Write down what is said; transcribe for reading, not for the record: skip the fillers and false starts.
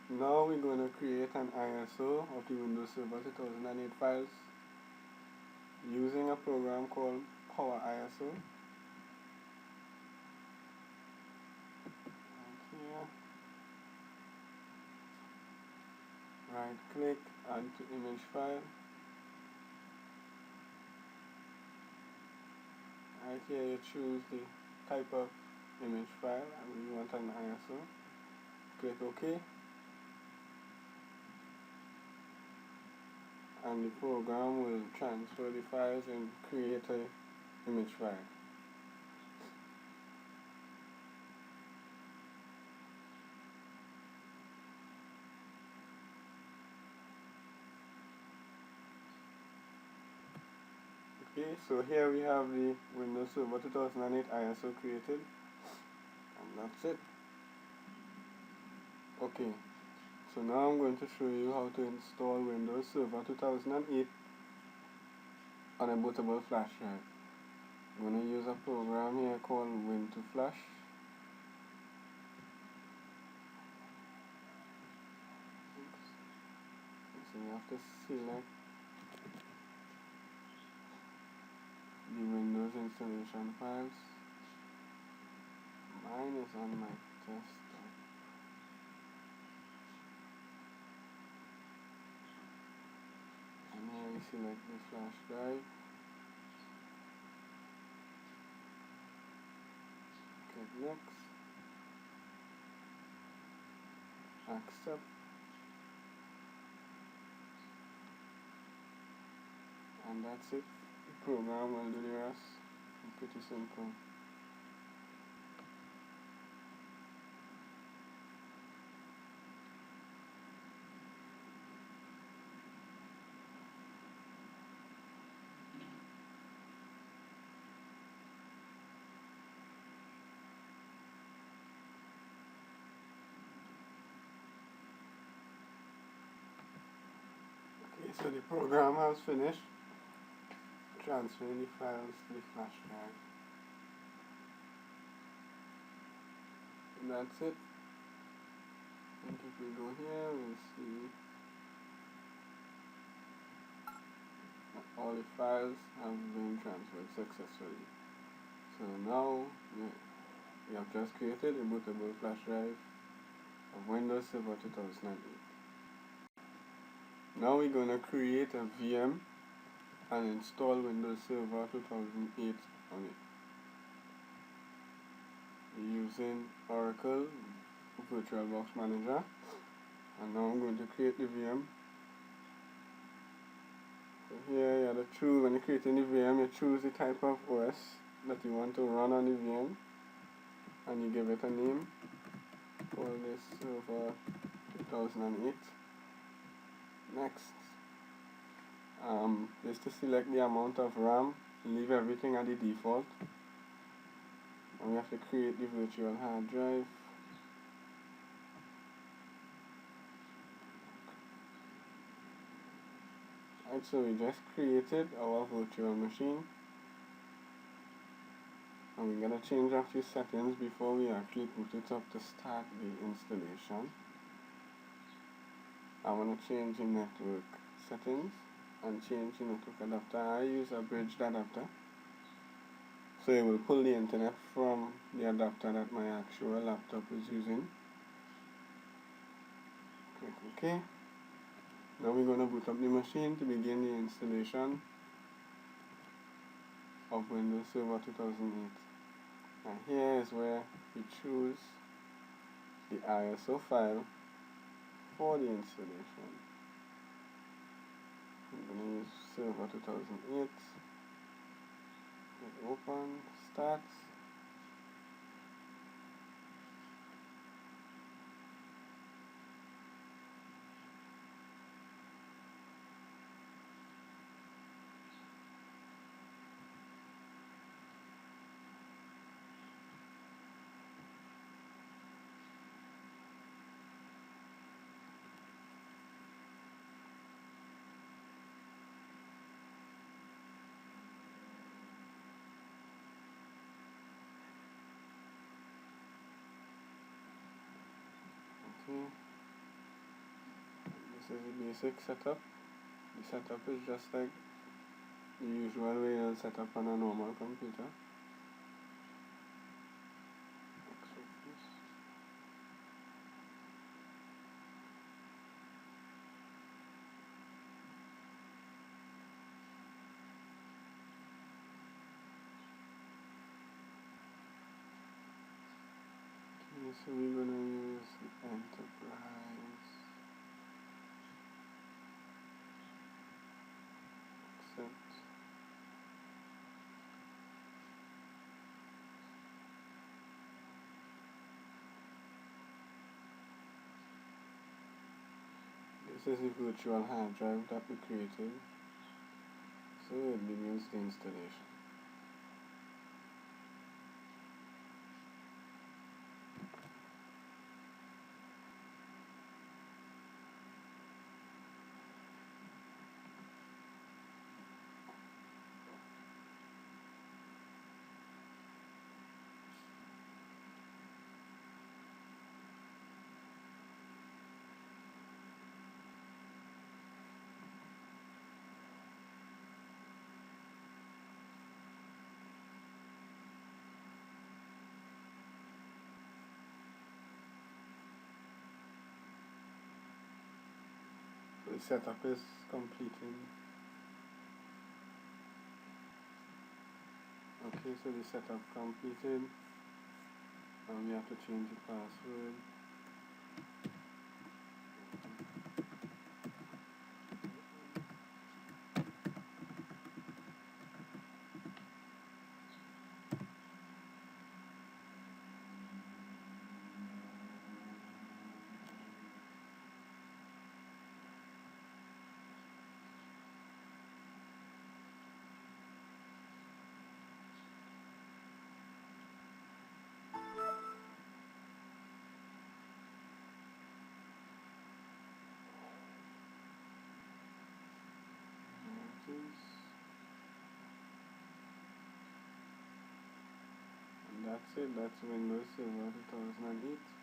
Now we're going to create an ISO of the Windows Server 2008 files using a program called Power ISO. Here, right click, add to image file. Right here you choose the type of image file and you want an ISO. Click OK. And the program will transfer the files and create an image file. Okay, so here we have the Windows Server 2008 ISO created, and that's it. Okay, so now I'm going to show you how to install Windows Server 2008 on a bootable flash drive. I'm going to use a program here called Win2Flash. So you have to select the Windows installation files. Mine is on my desktop. And here we select the flash drive. Click next. Accept. And that's it. The program will do the rest. Pretty simple. Okay, so the program has finished transferring the files to the flash drive. And that's it. And if we go here, we'll see that all the files have been transferred successfully. So now we have just created a bootable flash drive of Windows Server 2008. Now we're going to create a VM and install Windows Server 2008 on it using Oracle VirtualBox Manager. And now I'm going to create the VM. So here you have to choose, when you're creating the VM, you choose the type of OS that you want to run on the VM and you give it a name. Call this Server 2008. Next, is to select the amount of RAM, leave everything at the default, and we have to create the virtual hard drive. Right, so we just created our virtual machine, and we're going to change a few settings before we actually put it up to start the installation. I want to change the network settings and change the network adapter. I use a bridged adapter, so it will pull the internet from the adapter that my actual laptop is using. Click OK. Now we're going to boot up the machine to begin the installation of Windows Server 2008. And here is where we choose the ISO file for the installation. I'm going to use Server 2008. Click open, start. Okay. This is the basic setup. The setup is just like the usual way you'll set up on a normal computer. Okay, so we're going to use the Enterprise. Accept. This is the virtual hard drive that we created, so it begins the installation. The setup is completed. Okay, so the setup completed. Now we have to change the password. And that's it. That's Windows Server 2008.